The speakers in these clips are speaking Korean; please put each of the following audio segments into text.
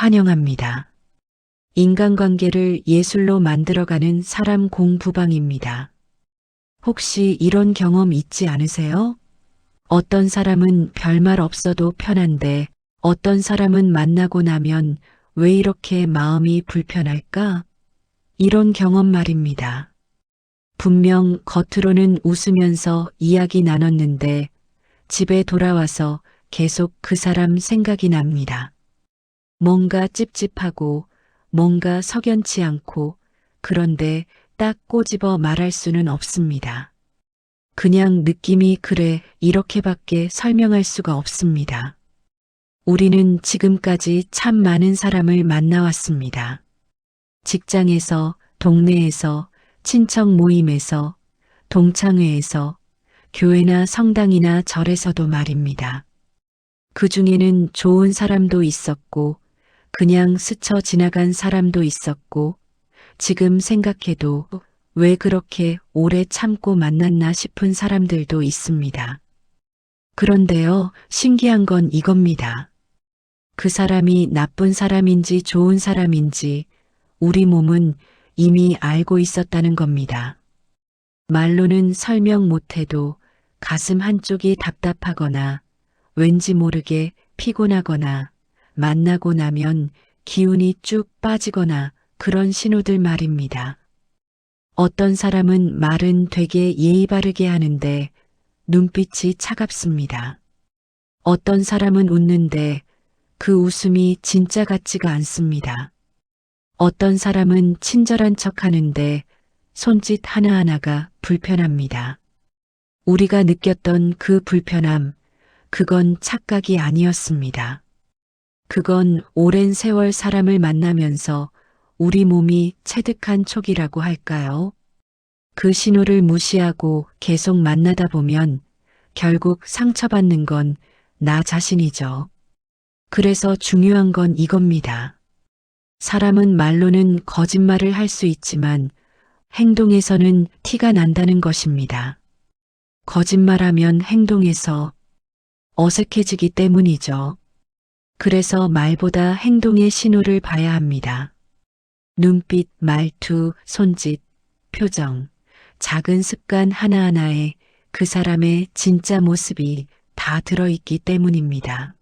환영합니다. 인간관계를 예술로 만들어가는 사람 공부방입니다. 혹시 이런 경험 있지 않으세요? 어떤 사람은 별말 없어도 편한데 어떤 사람은 만나고 나면 왜 이렇게 마음이 불편할까? 이런 경험 말입니다. 분명 겉으로는 웃으면서 이야기 나눴는데 집에 돌아와서 계속 그 사람 생각이 납니다. 뭔가 찝찝하고 뭔가 석연치 않고 그런데 딱 꼬집어 말할 수는 없습니다. 그냥 느낌이 그래 이렇게밖에 설명할 수가 없습니다. 우리는 지금까지 참 많은 사람을 만나왔습니다. 직장에서, 동네에서, 친척 모임에서, 동창회에서, 교회나 성당이나 절에서도 말입니다. 그 중에는 좋은 사람도 있었고, 그냥 스쳐 지나간 사람도 있었고, 지금 생각해도 왜 그렇게 오래 참고 만났나 싶은 사람들도 있습니다. 그런데요, 신기한 건 이겁니다. 그 사람이 나쁜 사람인지 좋은 사람인지 우리 몸은 이미 알고 있었다는 겁니다. 말로는 설명 못해도 가슴 한쪽이 답답하거나 왠지 모르게 피곤하거나 만나고 나면 기운이 쭉 빠지거나 그런 신호들 말입니다. 어떤 사람은 말은 되게 예의 바르게 하는데 눈빛이 차갑습니다. 어떤 사람은 웃는데 그 웃음이 진짜 같지가 않습니다. 어떤 사람은 친절한 척 하는데 손짓 하나하나가 불편합니다. 우리가 느꼈던 그 불편함, 그건 착각이 아니었습니다. 그건 오랜 세월 사람을 만나면서 우리 몸이 체득한 촉이라고 할까요? 그 신호를 무시하고 계속 만나다 보면 결국 상처받는 건 나 자신이죠. 그래서 중요한 건 이겁니다. 사람은 말로는 거짓말을 할 수 있지만 행동에서는 티가 난다는 것입니다. 거짓말하면 행동에서 어색해지기 때문이죠. 그래서 말보다 행동의 신호를 봐야 합니다. 눈빛, 말투, 손짓, 표정, 작은 습관 하나하나에 그 사람의 진짜 모습이 다 들어있기 때문입니다.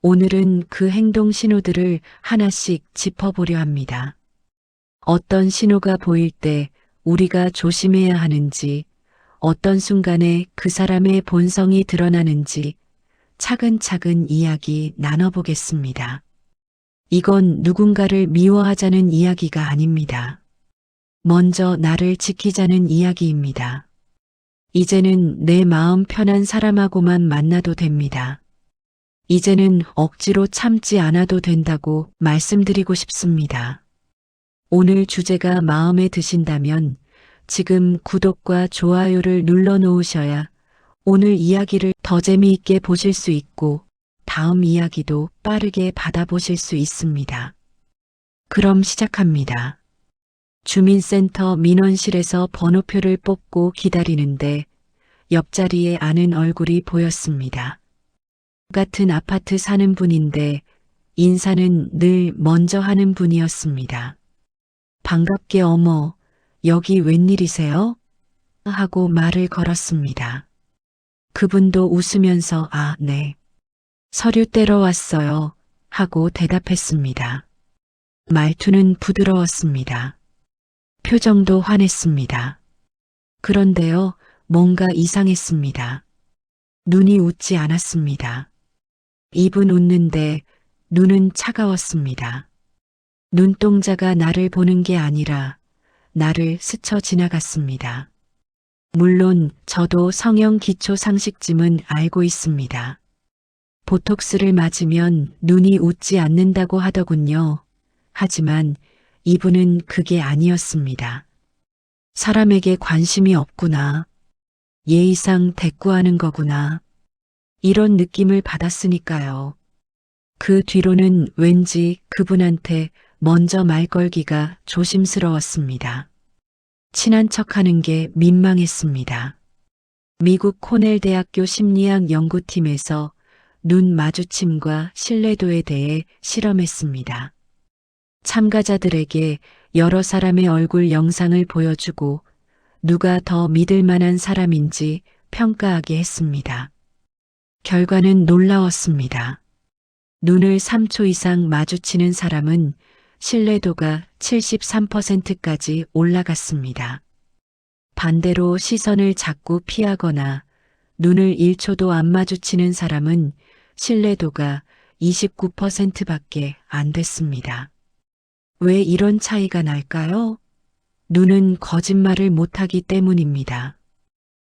오늘은 그 행동 신호들을 하나씩 짚어보려 합니다. 어떤 신호가 보일 때 우리가 조심해야 하는지, 어떤 순간에 그 사람의 본성이 드러나는지 차근차근 이야기 나눠보겠습니다. 이건 누군가를 미워하자는 이야기가 아닙니다. 먼저 나를 지키자는 이야기입니다. 이제는 내 마음 편한 사람하고만 만나도 됩니다. 이제는 억지로 참지 않아도 된다고 말씀드리고 싶습니다. 오늘 주제가 마음에 드신다면 지금 구독과 좋아요를 눌러 놓으셔야 오늘 이야기를 더 재미있게 보실 수 있고 다음 이야기도 빠르게 받아보실 수 있습니다. 그럼 시작합니다. 주민센터 민원실에서 번호표를 뽑고 기다리는데 옆자리에 아는 얼굴이 보였습니다. 같은 아파트 사는 분인데 인사는 늘 먼저 하는 분이었습니다. 반갑게 어머, 여기 웬일이세요? 하고 말을 걸었습니다. 그분도 웃으면서 아, 네. 서류 떼러 왔어요. 하고 대답했습니다. 말투는 부드러웠습니다. 표정도 환했습니다. 그런데요, 뭔가 이상했습니다. 눈이 웃지 않았습니다. 입은 웃는데 눈은 차가웠습니다. 눈동자가 나를 보는 게 아니라 나를 스쳐 지나갔습니다. 물론 저도 성형 기초 상식쯤은 알고 있습니다. 보톡스를 맞으면 눈이 웃지 않는다고 하더군요. 하지만 이분은 그게 아니었습니다. 사람에게 관심이 없구나. 예의상 대꾸하는 거구나. 이런 느낌을 받았으니까요. 그 뒤로는 왠지 그분한테 먼저 말 걸기가 조심스러웠습니다. 친한 척하는 게 민망했습니다. 미국 코넬 대학교 심리학 연구팀에서 눈 마주침과 신뢰도에 대해 실험했습니다. 참가자들에게 여러 사람의 얼굴 영상을 보여주고 누가 더 믿을 만한 사람인지 평가하게 했습니다. 결과는 놀라웠습니다. 눈을 3초 이상 마주치는 사람은 신뢰도가 73%까지 올라갔습니다. 반대로 시선을 자꾸 피하거나 눈을 1초도 안 마주치는 사람은 신뢰도가 29%밖에 안 됐습니다. 왜 이런 차이가 날까요? 눈은 거짓말을 못하기 때문입니다.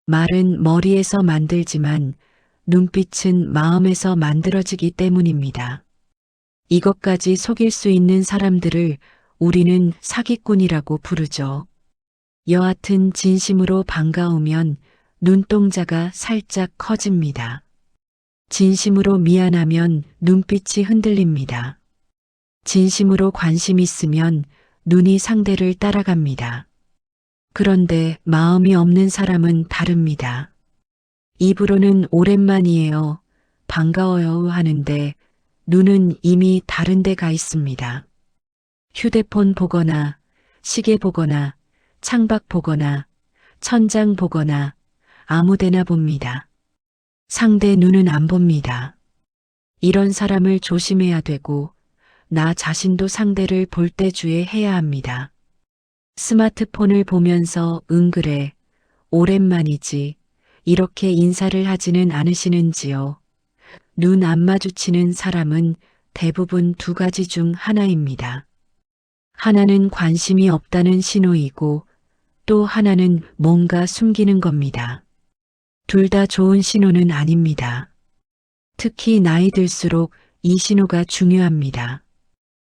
말은 머리에서 만들지만 눈빛은 마음에서 만들어지기 때문입니다. 이것까지 속일 수 있는 사람들을 우리는 사기꾼이라고 부르죠. 여하튼 진심으로 반가우면 눈동자가 살짝 커집니다. 진심으로 미안하면 눈빛이 흔들립니다. 진심으로 관심 있으면 눈이 상대를 따라갑니다. 그런데 마음이 없는 사람은 다릅니다. 입으로는 오랜만이에요, 반가워요 하는데 눈은 이미 다른 데 가 있습니다. 휴대폰 보거나 시계 보거나 창밖 보거나 천장 보거나 아무데나 봅니다. 상대 눈은 안 봅니다. 이런 사람을 조심해야 되고 나 자신도 상대를 볼 때 주의해야 합니다. 스마트폰을 보면서 그래, 오랜만이지, 이렇게 인사를 하지는 않으시는지요? 눈 안 마주치는 사람은 대부분 두 가지 중 하나입니다. 하나는 관심이 없다는 신호이고 또 하나는 뭔가 숨기는 겁니다. 둘 다 좋은 신호는 아닙니다. 특히 나이 들수록 이 신호가 중요합니다.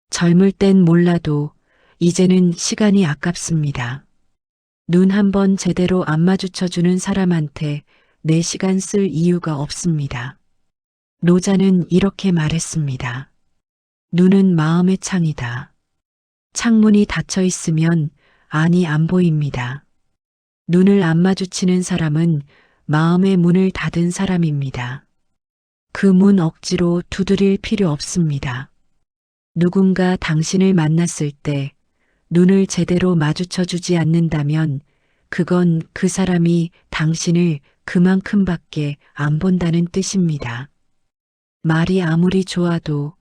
젊을 땐 몰라도 이제는 시간이 아깝습니다. 눈 한 번 제대로 안 마주쳐주는 사람한테 내 시간 쓸 이유가 없습니다. 노자는 이렇게 말했습니다. 눈은 마음의 창이다. 창문이 닫혀 있으면 안이 안 보입니다. 눈을 안 마주치는 사람은 마음의 문을 닫은 사람입니다. 그 문 억지로 두드릴 필요 없습니다. 누군가 당신을 만났을 때 눈을 제대로 마주쳐 주지 않는다면 그건 그 사람이 당신을 그만큼밖에 안 본다는 뜻입니다. 말이 아무리 좋아도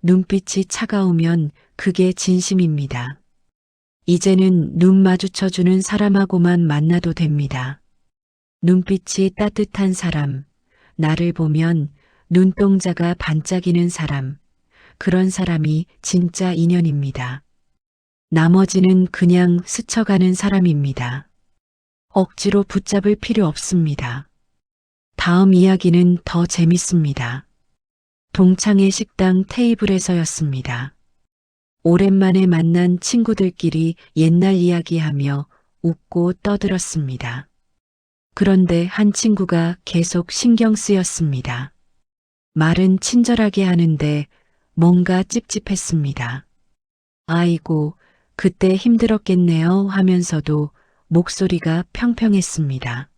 눈빛이 차가우면 그게 진심입니다. 이제는 눈 마주쳐 주는 사람하고만 만나도 됩니다. 눈빛이 따뜻한 사람, 나를 보면 눈동자가 반짝이는 사람, 그런 사람이 진짜 인연입니다. 나머지는 그냥 스쳐가는 사람입니다. 억지로 붙잡을 필요 없습니다. 다음 이야기는 더 재밌습니다. 동창의 식당 테이블에서였습니다. 오랜만에 만난 친구들끼리 옛날 이야기하며 웃고 떠들었습니다. 그런데 한 친구가 계속 신경 쓰였습니다. 말은 친절하게 하는데 뭔가 찝찝했습니다. 아이고, 그때 힘들었겠네요 하면서도 목소리가 평평했습니다.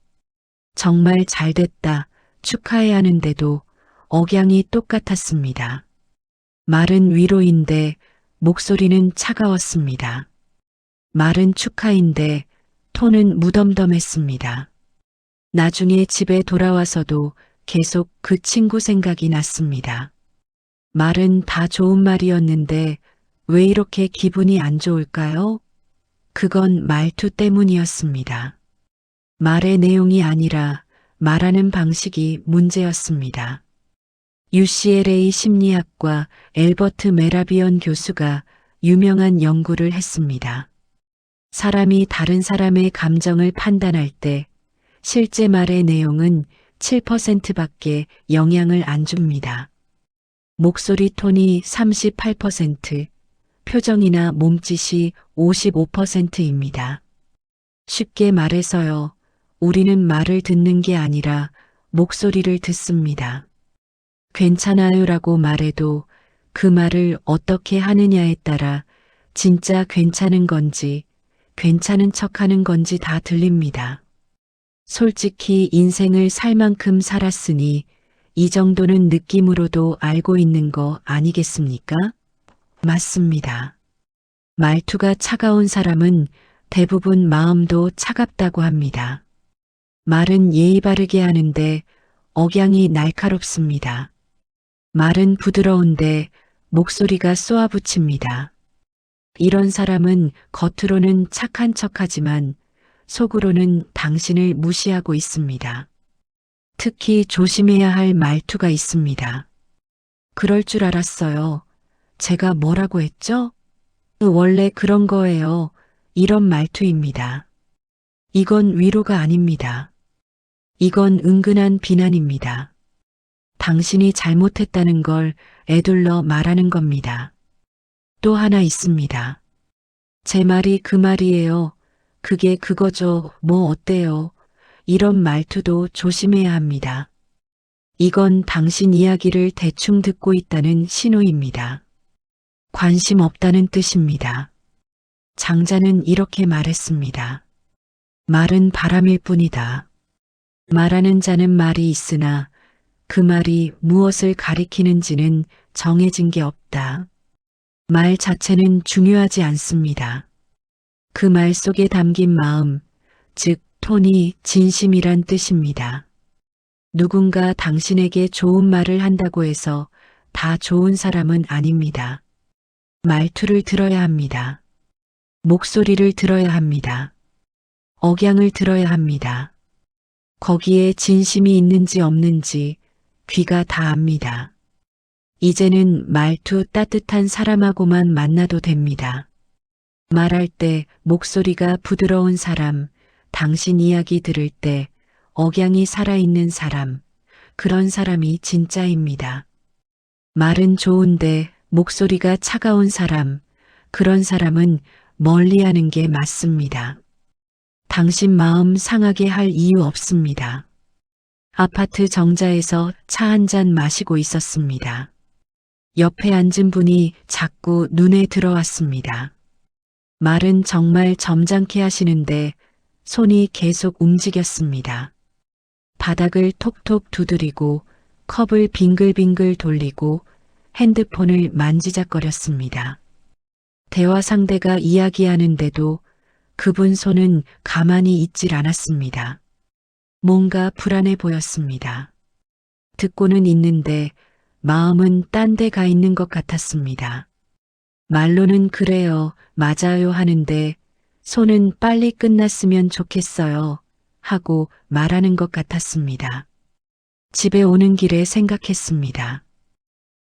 정말 잘됐다, 축하해 하는데도 억양이 똑같았습니다. 말은 위로인데 목소리는 차가웠습니다. 말은 축하인데 톤은 무덤덤했습니다. 나중에 집에 돌아와서도 계속 그 친구 생각이 났습니다. 말은 다 좋은 말이었는데 왜 이렇게 기분이 안 좋을까요? 그건 말투 때문이었습니다. 말의 내용이 아니라 말하는 방식이 문제였습니다. UCLA 심리학과 엘버트 메라비언 교수가 유명한 연구를 했습니다. 사람이 다른 사람의 감정을 판단할 때 실제 말의 내용은 7%밖에 영향을 안 줍니다. 목소리 톤이 38%, 표정이나 몸짓이 55%입니다. 쉽게 말해서요, 우리는 말을 듣는 게 아니라 목소리를 듣습니다. 괜찮아요라고 말해도 그 말을 어떻게 하느냐에 따라 진짜 괜찮은 건지 괜찮은 척하는 건지 다 들립니다. 솔직히 인생을 살 만큼 살았으니 이 정도는 느낌으로도 알고 있는 거 아니겠습니까? 맞습니다. 말투가 차가운 사람은 대부분 마음도 차갑다고 합니다. 말은 예의 바르게 하는데 억양이 날카롭습니다. 말은 부드러운데 목소리가 쏘아붙입니다. 이런 사람은 겉으로는 착한 척하지만 속으로는 당신을 무시하고 있습니다. 특히 조심해야 할 말투가 있습니다. 그럴 줄 알았어요. 제가 뭐라고 했죠? 원래 그런 거예요. 이런 말투입니다. 이건 위로가 아닙니다. 이건 은근한 비난입니다. 당신이 잘못했다는 걸 애둘러 말하는 겁니다. 또 하나 있습니다. 제 말이 그 말이에요. 그게 그거죠. 뭐 어때요? 이런 말투도 조심해야 합니다. 이건 당신 이야기를 대충 듣고 있다는 신호입니다. 관심 없다는 뜻입니다. 장자는 이렇게 말했습니다. 말은 바람일 뿐이다. 말하는 자는 말이 있으나 그 말이 무엇을 가리키는지는 정해진 게 없다. 말 자체는 중요하지 않습니다. 그 말 속에 담긴 마음, 즉 톤이 진심이란 뜻입니다. 누군가 당신에게 좋은 말을 한다고 해서 다 좋은 사람은 아닙니다. 말투를 들어야 합니다. 목소리를 들어야 합니다. 억양을 들어야 합니다. 거기에 진심이 있는지 없는지 귀가 다 압니다. 이제는 말투 따뜻한 사람하고만 만나도 됩니다. 말할 때 목소리가 부드러운 사람, 당신 이야기 들을 때 억양이 살아있는 사람, 그런 사람이 진짜입니다. 말은 좋은데 목소리가 차가운 사람, 그런 사람은 멀리하는 게 맞습니다. 당신 마음 상하게 할 이유 없습니다. 아파트 정자에서 차 한 잔 마시고 있었습니다. 옆에 앉은 분이 자꾸 눈에 들어왔습니다. 말은 정말 점잖게 하시는데 손이 계속 움직였습니다. 바닥을 톡톡 두드리고 컵을 빙글빙글 돌리고 핸드폰을 만지작거렸습니다. 대화 상대가 이야기하는데도 그분 손은 가만히 있질 않았습니다. 뭔가 불안해 보였습니다. 듣고는 있는데 마음은 딴 데 가 있는 것 같았습니다. 말로는 그래요, 맞아요 하는데 손은 빨리 끝났으면 좋겠어요 하고 말하는 것 같았습니다. 집에 오는 길에 생각했습니다.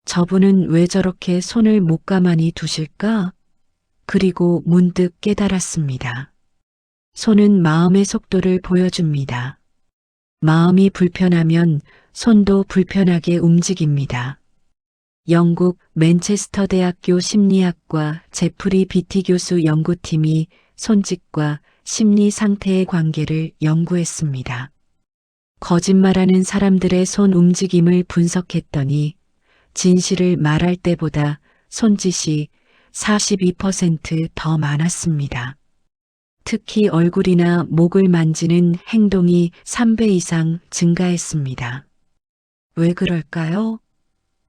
저분은 왜 저렇게 손을 못 가만히 두실까? 그리고 문득 깨달았습니다. 손은 마음의 속도를 보여줍니다. 마음이 불편하면 손도 불편하게 움직입니다. 영국 맨체스터 대학교 심리학과 제프리 비티 교수 연구팀이 손짓과 심리 상태의 관계를 연구했습니다. 거짓말하는 사람들의 손 움직임을 분석했더니 진실을 말할 때보다 손짓이 42% 더 많았습니다. 특히 얼굴이나 목을 만지는 행동이 3배 이상 증가했습니다. 왜 그럴까요?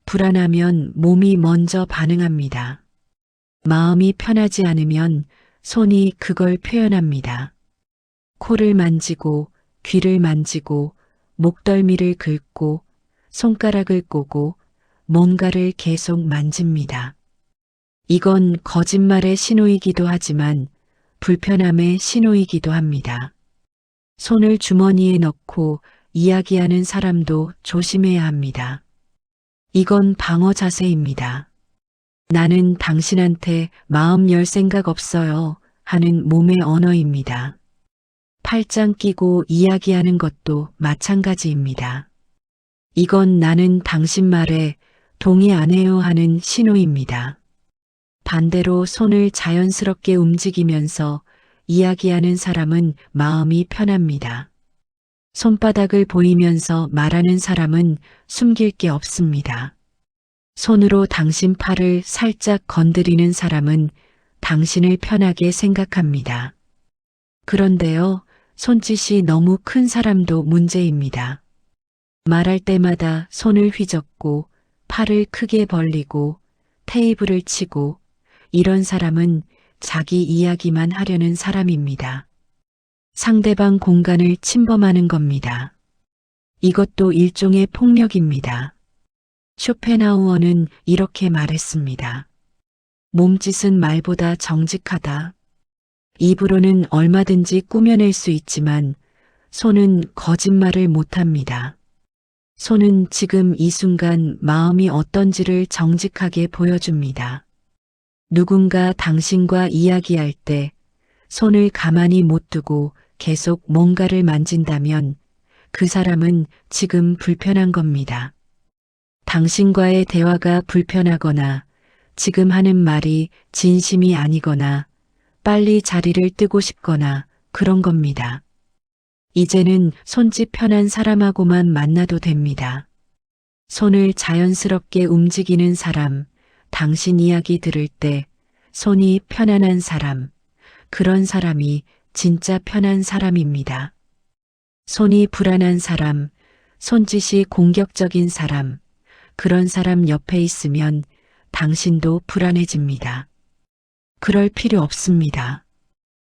불안하면 몸이 먼저 반응합니다. 마음이 편하지 않으면 손이 그걸 표현합니다. 코를 만지고 귀를 만지고 목덜미를 긁고 손가락을 꼬고 뭔가를 계속 만집니다. 이건 거짓말의 신호이기도 하지만 불편함의 신호이기도 합니다. 손을 주머니에 넣고 이야기하는 사람도 조심해야 합니다. 이건 방어 자세입니다. 나는 당신한테 마음 열 생각 없어요 하는 몸의 언어입니다. 팔짱 끼고 이야기하는 것도 마찬가지입니다. 이건 나는 당신 말에 동의 안 해요 하는 신호입니다. 반대로 손을 자연스럽게 움직이면서 이야기하는 사람은 마음이 편합니다. 손바닥을 보이면서 말하는 사람은 숨길 게 없습니다. 손으로 당신 팔을 살짝 건드리는 사람은 당신을 편하게 생각합니다. 그런데요, 손짓이 너무 큰 사람도 문제입니다. 말할 때마다 손을 휘젓고 팔을 크게 벌리고 테이블을 치고 이런 사람은 자기 이야기만 하려는 사람입니다. 상대방 공간을 침범하는 겁니다. 이것도 일종의 폭력입니다. 쇼펜하우어는 이렇게 말했습니다. 몸짓은 말보다 정직하다. 입으로는 얼마든지 꾸며낼 수 있지만 손은 거짓말을 못합니다. 손은 지금 이 순간 마음이 어떤지를 정직하게 보여줍니다. 누군가 당신과 이야기할 때 손을 가만히 못 두고 계속 뭔가를 만진다면 그 사람은 지금 불편한 겁니다. 당신과의 대화가 불편하거나 지금 하는 말이 진심이 아니거나 빨리 자리를 뜨고 싶거나 그런 겁니다. 이제는 손짓 편한 사람하고만 만나도 됩니다. 손을 자연스럽게 움직이는 사람, 당신 이야기 들을 때 손이 편안한 사람, 그런 사람이 진짜 편한 사람입니다. 손이 불안한 사람, 손짓이 공격적인 사람, 그런 사람 옆에 있으면 당신도 불안해집니다. 그럴 필요 없습니다.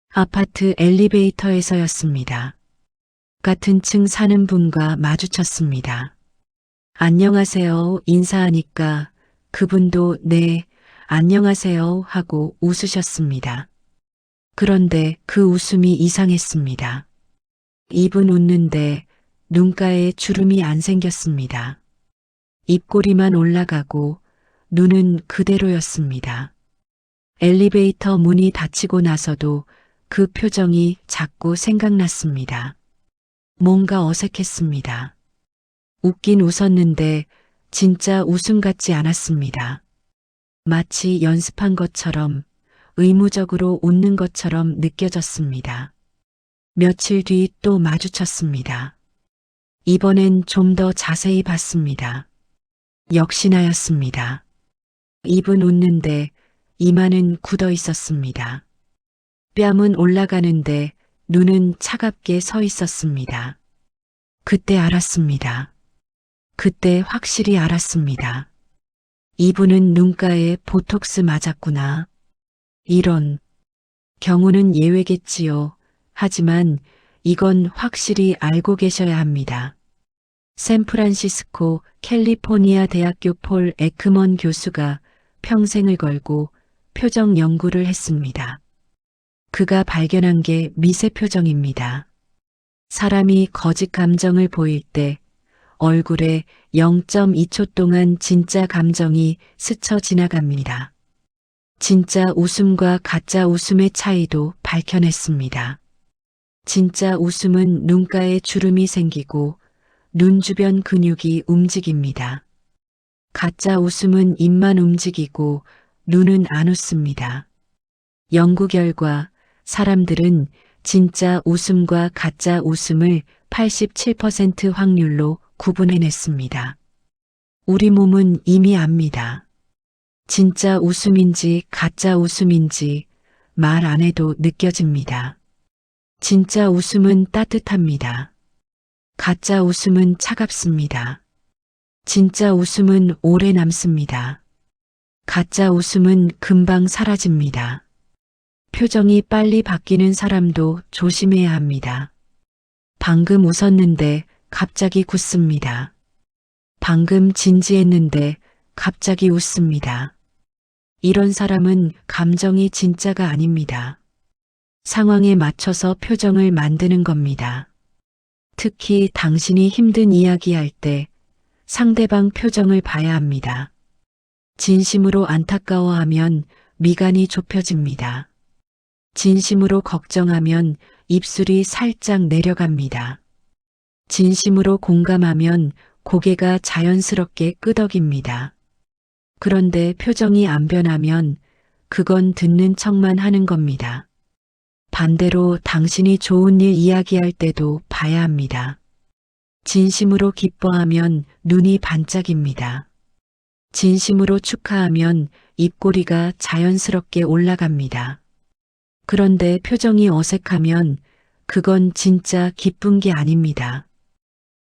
아파트 엘리베이터에서였습니다. 같은 층 사는 분과 마주쳤습니다. 안녕하세요 인사하니까 그분도 네, 안녕하세요 하고 웃으셨습니다. 그런데 그 웃음이 이상했습니다. 입은 웃는데 눈가에 주름이 안 생겼습니다. 입꼬리만 올라가고 눈은 그대로였습니다. 엘리베이터 문이 닫히고 나서도 그 표정이 자꾸 생각났습니다. 뭔가 어색했습니다. 웃긴 웃었는데 진짜 웃음 같지 않았습니다. 마치 연습한 것처럼 의무적으로 웃는 것처럼 느껴졌습니다. 며칠 뒤 또 마주쳤습니다. 이번엔 좀 더 자세히 봤습니다. 역시나였습니다. 입은 웃는데 이마는 굳어 있었습니다. 뺨은 올라가는데 눈은 차갑게 서 있었습니다. 그때 알았습니다. 그때 확실히 알았습니다. 이분은 눈가에 보톡스 맞았구나. 이런 경우는 예외겠지요. 하지만 이건 확실히 알고 계셔야 합니다. 샌프란시스코 캘리포니아 대학교 폴 에크먼 교수가 평생을 걸고 표정 연구를 했습니다. 그가 발견한 게 미세 표정입니다. 사람이 거짓 감정을 보일 때 얼굴에 0.2초 동안 진짜 감정이 스쳐 지나갑니다. 진짜 웃음과 가짜 웃음의 차이도 밝혀냈습니다. 진짜 웃음은 눈가에 주름이 생기고 눈 주변 근육이 움직입니다. 가짜 웃음은 입만 움직이고 눈은 안 웃습니다. 연구 결과 사람들은 진짜 웃음과 가짜 웃음을 87% 확률로 구분해냈습니다. 우리 몸은 이미 압니다. 진짜 웃음인지 가짜 웃음인지 말 안 해도 느껴집니다. 진짜 웃음은 따뜻합니다. 가짜 웃음은 차갑습니다. 진짜 웃음은 오래 남습니다. 가짜 웃음은 금방 사라집니다. 표정이 빨리 바뀌는 사람도 조심해야 합니다. 방금 웃었는데 갑자기 굳습니다. 방금 진지했는데 갑자기 웃습니다. 이런 사람은 감정이 진짜가 아닙니다. 상황에 맞춰서 표정을 만드는 겁니다. 특히 당신이 힘든 이야기할 때 상대방 표정을 봐야 합니다. 진심으로 안타까워하면 미간이 좁혀집니다. 진심으로 걱정하면 입술이 살짝 내려갑니다. 진심으로 공감하면 고개가 자연스럽게 끄덕입니다. 그런데 표정이 안 변하면 그건 듣는 척만 하는 겁니다. 반대로 당신이 좋은 일 이야기할 때도 봐야 합니다. 진심으로 기뻐하면 눈이 반짝입니다. 진심으로 축하하면 입꼬리가 자연스럽게 올라갑니다. 그런데 표정이 어색하면 그건 진짜 기쁜 게 아닙니다.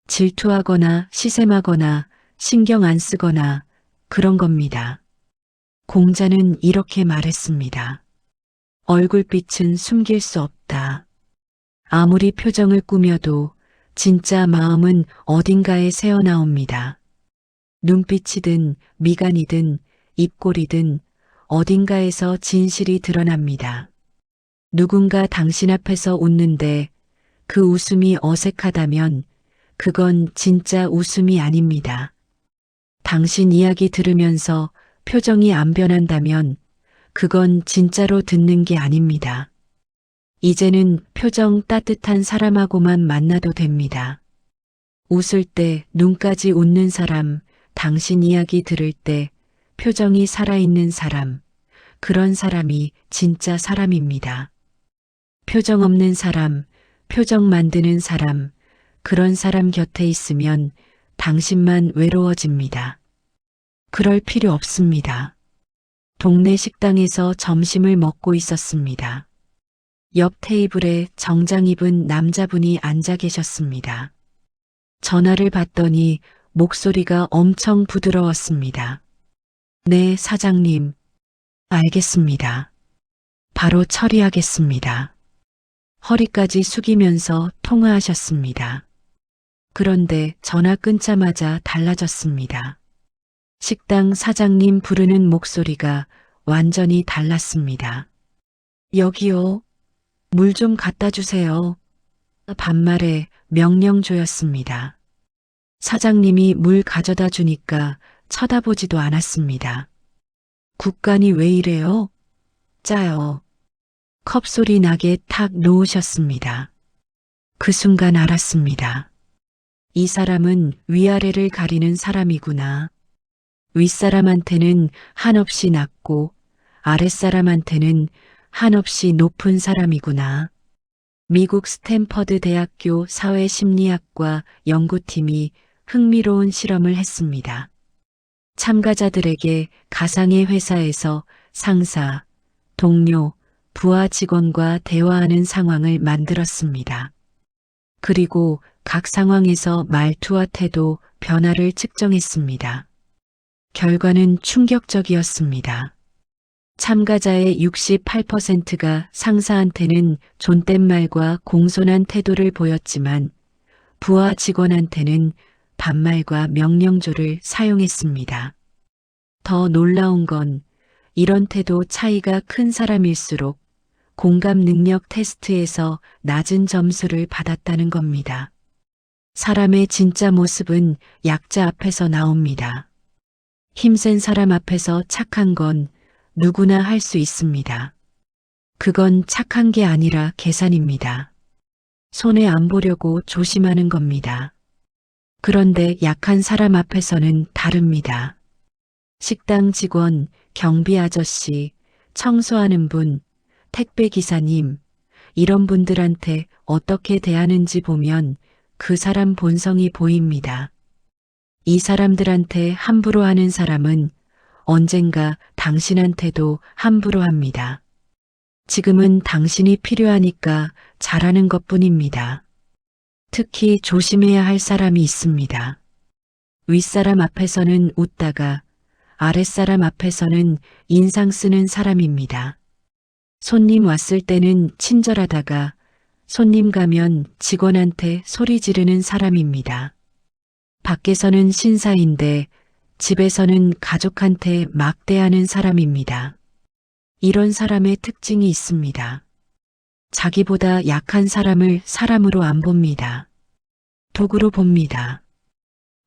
질투하거나 시샘하거나 신경 안 쓰거나 그런 겁니다. 공자는 이렇게 말했습니다. 얼굴빛은 숨길 수 없다. 아무리 표정을 꾸며도 진짜 마음은 어딘가에 새어나옵니다. 눈빛이든 미간이든 입꼬리든 어딘가에서 진실이 드러납니다. 누군가 당신 앞에서 웃는데 그 웃음이 어색하다면 그건 진짜 웃음이 아닙니다. 당신 이야기 들으면서 표정이 안 변한다면 그건 진짜로 듣는 게 아닙니다. 이제는 표정 따뜻한 사람하고만 만나도 됩니다. 웃을 때 눈까지 웃는 사람, 당신 이야기 들을 때 표정이 살아있는 사람, 그런 사람이 진짜 사람입니다. 표정 없는 사람, 표정 만드는 사람, 그런 사람 곁에 있으면 당신만 외로워집니다. 그럴 필요 없습니다. 동네 식당에서 점심을 먹고 있었습니다. 옆 테이블에 정장 입은 남자분이 앉아 계셨습니다. 전화를 받더니 목소리가 엄청 부드러웠습니다. 네, 사장님. 알겠습니다. 바로 처리하겠습니다. 허리까지 숙이면서 통화하셨습니다. 그런데 전화 끊자마자 달라졌습니다. 식당 사장님 부르는 목소리가 완전히 달랐습니다. 여기요. 물 좀 갖다 주세요. 반말에 명령조였습니다. 사장님이 물 가져다 주니까 쳐다보지도 않았습니다. 국간이 왜 이래요? 짜요. 컵소리 나게 탁 놓으셨습니다. 그 순간 알았습니다. 이 사람은 위아래를 가리는 사람이구나. 윗사람한테는 한없이 낮고 아랫사람한테는 한없이 높은 사람이구나. 미국 스탠퍼드 대학교 사회심리학과 연구팀이 흥미로운 실험을 했습니다. 참가자들에게 가상의 회사에서 상사, 동료, 부하 직원과 대화하는 상황을 만들었습니다. 그리고 각 상황에서 말투와 태도, 변화를 측정했습니다. 결과는 충격적이었습니다. 참가자의 68%가 상사한테는 존댓말과 공손한 태도를 보였지만 부하 직원한테는 반말과 명령조를 사용했습니다. 더 놀라운 건 이런 태도 차이가 큰 사람일수록 공감 능력 테스트에서 낮은 점수를 받았다는 겁니다. 사람의 진짜 모습은 약자 앞에서 나옵니다. 힘센 사람 앞에서 착한 건 누구나 할 수 있습니다. 그건 착한 게 아니라 계산입니다. 손해 안 보려고 조심하는 겁니다. 그런데 약한 사람 앞에서는 다릅니다. 식당 직원, 경비 아저씨, 청소하는 분, 택배 기사님, 이런 분들한테 어떻게 대하는지 보면 그 사람 본성이 보입니다. 이 사람들한테 함부로 하는 사람은 언젠가 당신한테도 함부로 합니다. 지금은 당신이 필요하니까 잘하는 것뿐입니다. 특히 조심해야 할 사람이 있습니다. 윗사람 앞에서는 웃다가 아랫사람 앞에서는 인상 쓰는 사람입니다. 손님 왔을 때는 친절하다가 손님 가면 직원한테 소리 지르는 사람입니다. 밖에서는 신사인데 집에서는 가족한테 막대하는 사람입니다. 이런 사람의 특징이 있습니다. 자기보다 약한 사람을 사람으로 안 봅니다. 도구로 봅니다.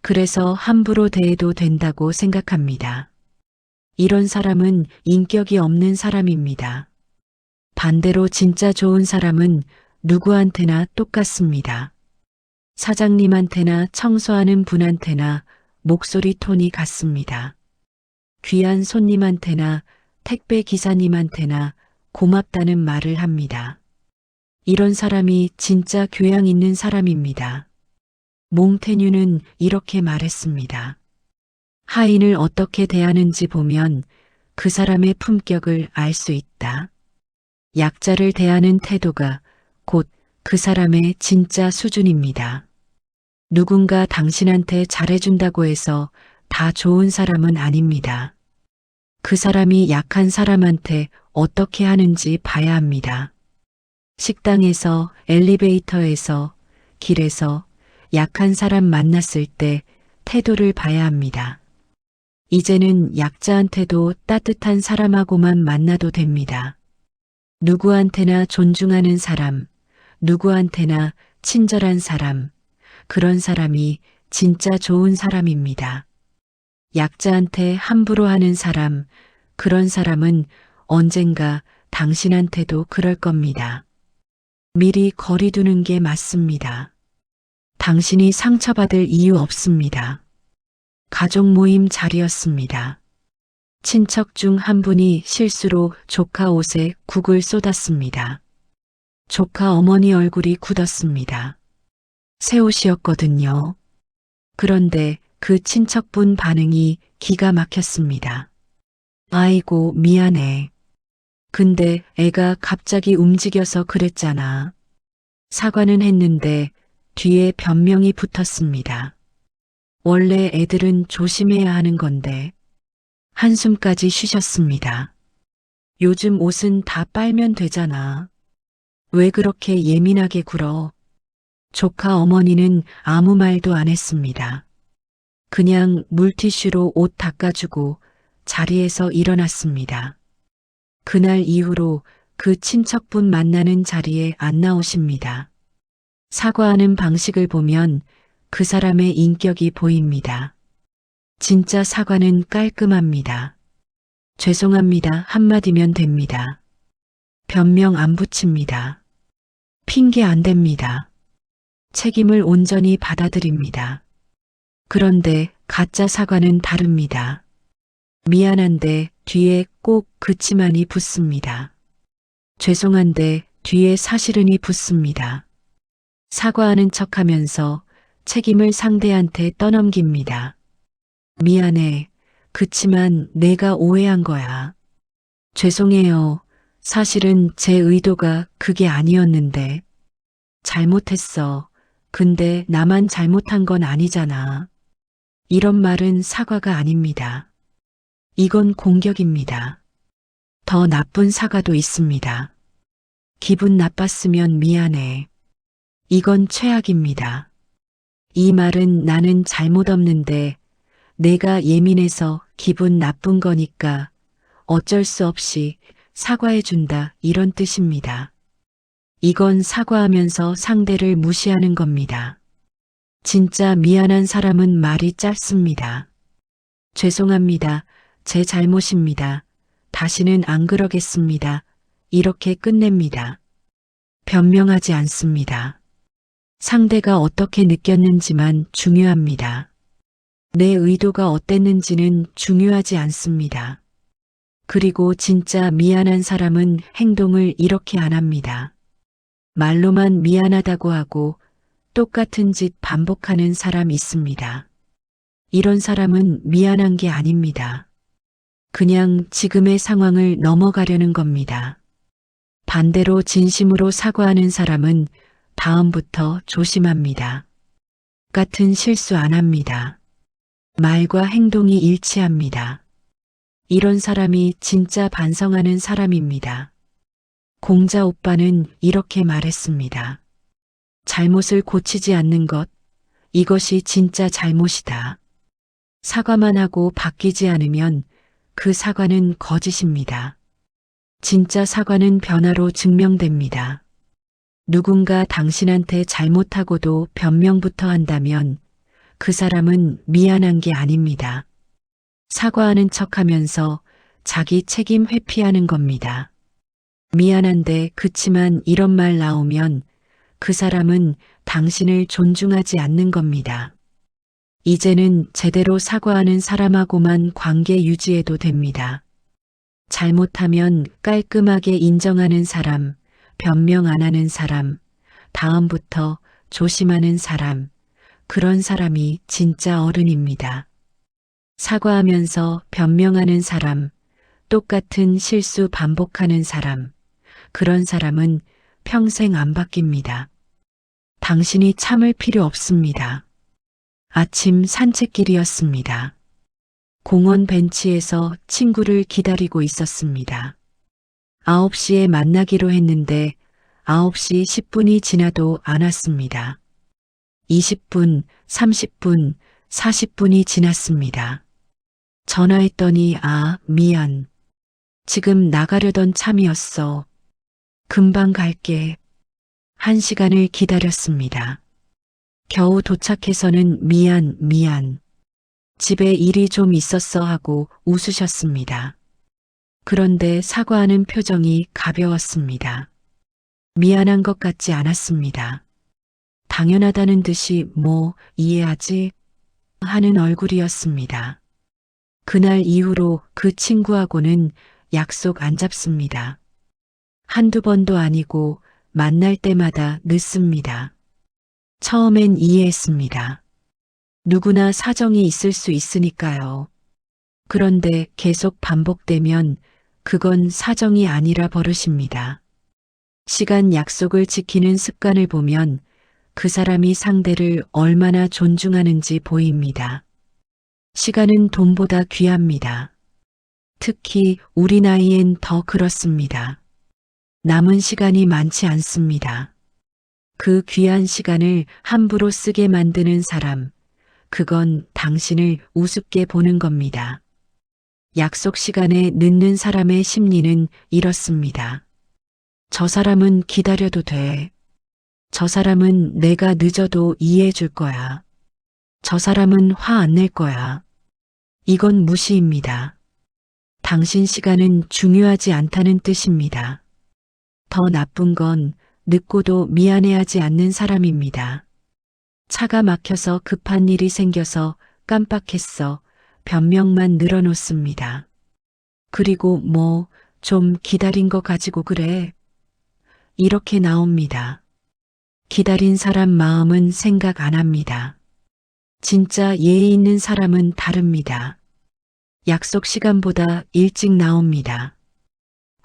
그래서 함부로 대해도 된다고 생각합니다. 이런 사람은 인격이 없는 사람입니다. 반대로 진짜 좋은 사람은 누구한테나 똑같습니다. 사장님한테나 청소하는 분한테나 목소리 톤이 같습니다. 귀한 손님한테나 택배 기사님한테나 고맙다는 말을 합니다. 이런 사람이 진짜 교양 있는 사람입니다. 몽테뉴는 이렇게 말했습니다. 하인을 어떻게 대하는지 보면 그 사람의 품격을 알 수 있다. 약자를 대하는 태도가 곧 그 사람의 진짜 수준입니다. 누군가 당신한테 잘해준다고 해서 다 좋은 사람은 아닙니다. 그 사람이 약한 사람한테 어떻게 하는지 봐야 합니다. 식당에서, 엘리베이터에서, 길에서 약한 사람 만났을 때 태도를 봐야 합니다. 이제는 약자한테도 따뜻한 사람하고만 만나도 됩니다. 누구한테나 존중하는 사람, 누구한테나 친절한 사람, 그런 사람이 진짜 좋은 사람입니다. 약자한테 함부로 하는 사람, 그런 사람은 언젠가 당신한테도 그럴 겁니다. 미리 거리 두는 게 맞습니다. 당신이 상처받을 이유 없습니다. 가족 모임 자리였습니다. 친척 중 한 분이 실수로 조카 옷에 국을 쏟았습니다. 조카 어머니 얼굴이 굳었습니다. 새 옷이었거든요. 그런데 그 친척분 반응이 기가 막혔습니다. 아이고, 미안해. 근데 애가 갑자기 움직여서 그랬잖아. 사과는 했는데 뒤에 변명이 붙었습니다. 원래 애들은 조심해야 하는 건데. 한숨까지 쉬셨습니다. 요즘 옷은 다 빨면 되잖아. 왜 그렇게 예민하게 굴어? 조카 어머니는 아무 말도 안 했습니다. 그냥 물티슈로 옷 닦아주고 자리에서 일어났습니다. 그날 이후로 그 친척분 만나는 자리에 안 나오십니다. 사과하는 방식을 보면 그 사람의 인격이 보입니다. 진짜 사과는 깔끔합니다. 죄송합니다 한마디면 됩니다. 변명 안 붙입니다. 핑계 안 댑니다. 책임을 온전히 받아들입니다. 그런데 가짜 사과는 다릅니다. 미안한데 뒤에 꼭 그치만이 붙습니다. 죄송한데 뒤에 사실은이 붙습니다. 사과하는 척하면서 책임을 상대한테 떠넘깁니다. 미안해. 그치만 내가 오해한 거야. 죄송해요. 사실은 제 의도가 그게 아니었는데. 잘못했어. 근데 나만 잘못한 건 아니잖아. 이런 말은 사과가 아닙니다. 이건 공격입니다. 더 나쁜 사과도 있습니다. 기분 나빴으면 미안해. 이건 최악입니다. 이 말은 나는 잘못 없는데 내가 예민해서 기분 나쁜 거니까 어쩔 수 없이 사과해준다 이런 뜻입니다. 이건 사과하면서 상대를 무시하는 겁니다. 진짜 미안한 사람은 말이 짧습니다. 죄송합니다. 제 잘못입니다. 다시는 안 그러겠습니다. 이렇게 끝냅니다. 변명하지 않습니다. 상대가 어떻게 느꼈는지만 중요합니다. 내 의도가 어땠는지는 중요하지 않습니다. 그리고 진짜 미안한 사람은 행동을 이렇게 안 합니다. 말로만 미안하다고 하고 똑같은 짓 반복하는 사람 있습니다. 이런 사람은 미안한 게 아닙니다. 그냥 지금의 상황을 넘어가려는 겁니다. 반대로 진심으로 사과하는 사람은 다음부터 조심합니다. 같은 실수 안 합니다. 말과 행동이 일치합니다. 이런 사람이 진짜 반성하는 사람입니다. 공자 오빠는 이렇게 말했습니다. 잘못을 고치지 않는 것, 이것이 진짜 잘못이다. 사과만 하고 바뀌지 않으면 그 사과는 거짓입니다. 진짜 사과는 변화로 증명됩니다. 누군가 당신한테 잘못하고도 변명부터 한다면 그 사람은 미안한 게 아닙니다. 사과하는 척하면서 자기 책임 회피하는 겁니다. 미안한데 그치만 이런 말 나오면 그 사람은 당신을 존중하지 않는 겁니다. 이제는 제대로 사과하는 사람하고만 관계 유지해도 됩니다. 잘못하면 깔끔하게 인정하는 사람, 변명 안 하는 사람, 다음부터 조심하는 사람, 그런 사람이 진짜 어른입니다. 사과하면서 변명하는 사람, 똑같은 실수 반복하는 사람, 그런 사람은 평생 안 바뀝니다. 당신이 참을 필요 없습니다. 아침 산책길이었습니다. 공원 벤치에서 친구를 기다리고 있었습니다. 9시에 만나기로 했는데 9시 10분이 지나도 안 왔습니다. 20분, 30분, 40분이 지났습니다. 전화했더니 미안. 지금 나가려던 참이었어. 금방 갈게. 1시간을 기다렸습니다. 겨우 도착해서는 미안. 집에 일이 좀 있었어 하고 웃으셨습니다. 그런데 사과하는 표정이 가벼웠습니다. 미안한 것 같지 않았습니다. 당연하다는 듯이 이해하지? 하는 얼굴이었습니다. 그날 이후로 그 친구하고는 약속 안 잡습니다. 한두 번도 아니고 만날 때마다 늦습니다. 처음엔 이해했습니다. 누구나 사정이 있을 수 있으니까요. 그런데 계속 반복되면 그건 사정이 아니라 버릇입니다. 시간 약속을 지키는 습관을 보면 그 사람이 상대를 얼마나 존중하는지 보입니다. 시간은 돈보다 귀합니다. 특히 우리 나이엔 더 그렇습니다. 남은 시간이 많지 않습니다. 그 귀한 시간을 함부로 쓰게 만드는 사람, 그건 당신을 우습게 보는 겁니다. 약속 시간에 늦는 사람의 심리는 이렇습니다. 저 사람은 기다려도 돼. 저 사람은 내가 늦어도 이해해 줄 거야. 저 사람은 화 안 낼 거야. 이건 무시입니다. 당신 시간은 중요하지 않다는 뜻입니다. 더 나쁜 건 늦고도 미안해하지 않는 사람입니다. 차가 막혀서 급한 일이 생겨서 깜빡했어. 변명만 늘어놓습니다. 그리고 좀 기다린 거 가지고 그래. 이렇게 나옵니다. 기다린 사람 마음은 생각 안 합니다. 진짜 예의 있는 사람은 다릅니다. 약속 시간보다 일찍 나옵니다.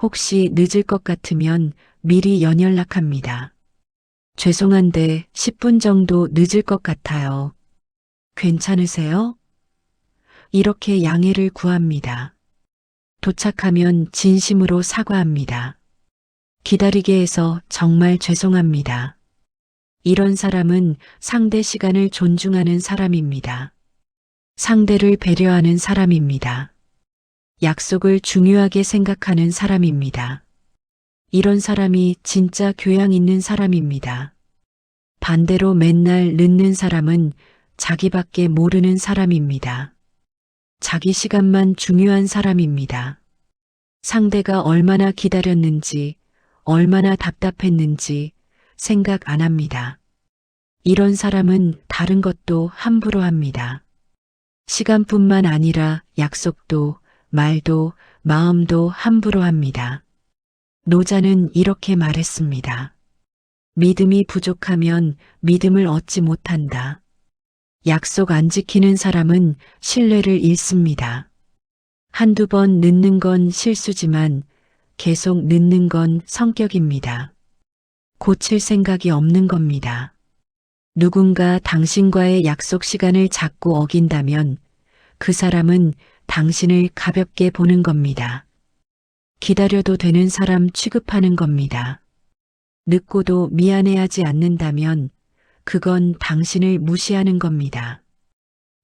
혹시 늦을 것 같으면 미리 연락합니다. 죄송한데 10분 정도 늦을 것 같아요. 괜찮으세요? 이렇게 양해를 구합니다. 도착하면 진심으로 사과합니다. 기다리게 해서 정말 죄송합니다. 이런 사람은 상대 시간을 존중하는 사람입니다. 상대를 배려하는 사람입니다. 약속을 중요하게 생각하는 사람입니다. 이런 사람이 진짜 교양 있는 사람입니다. 반대로 맨날 늦는 사람은 자기밖에 모르는 사람입니다. 자기 시간만 중요한 사람입니다. 상대가 얼마나 기다렸는지, 얼마나 답답했는지 생각 안 합니다. 이런 사람은 다른 것도 함부로 합니다. 시간뿐만 아니라 약속도, 말도, 마음도 함부로 합니다. 노자는 이렇게 말했습니다. 믿음이 부족하면 믿음을 얻지 못한다. 약속 안 지키는 사람은 신뢰를 잃습니다. 한두 번 늦는 건 실수지만 계속 늦는 건 성격입니다. 고칠 생각이 없는 겁니다. 누군가 당신과의 약속 시간을 자꾸 어긴다면 그 사람은 당신을 가볍게 보는 겁니다. 기다려도 되는 사람 취급하는 겁니다. 늦고도 미안해하지 않는다면 그건 당신을 무시하는 겁니다.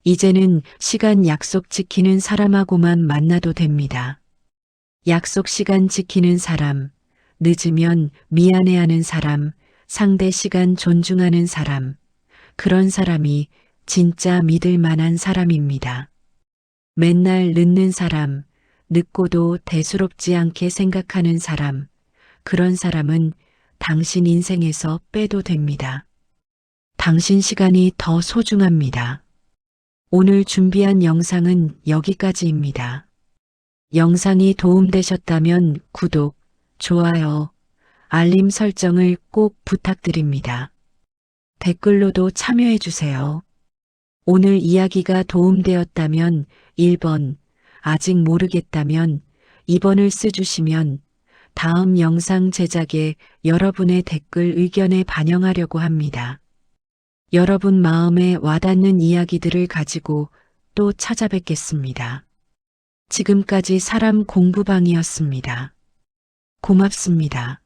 이제는 시간 약속 지키는 사람하고만 만나도 됩니다. 약속 시간 지키는 사람, 늦으면 미안해하는 사람, 상대 시간 존중하는 사람, 그런 사람이 진짜 믿을 만한 사람입니다. 맨날 늦는 사람, 늦고도 대수롭지 않게 생각하는 사람, 그런 사람은 당신 인생에서 빼도 됩니다. 당신 시간이 더 소중합니다. 오늘 준비한 영상은 여기까지입니다. 영상이 도움되셨다면 구독, 좋아요, 알림 설정을 꼭 부탁드립니다. 댓글로도 참여해주세요. 오늘 이야기가 도움되었다면 1번, 아직 모르겠다면 2번을 써주시면 다음 영상 제작에 여러분의 댓글 의견에 반영하려고 합니다. 여러분 마음에 와닿는 이야기들을 가지고 또 찾아뵙겠습니다. 지금까지 사람 공부방이었습니다. 고맙습니다.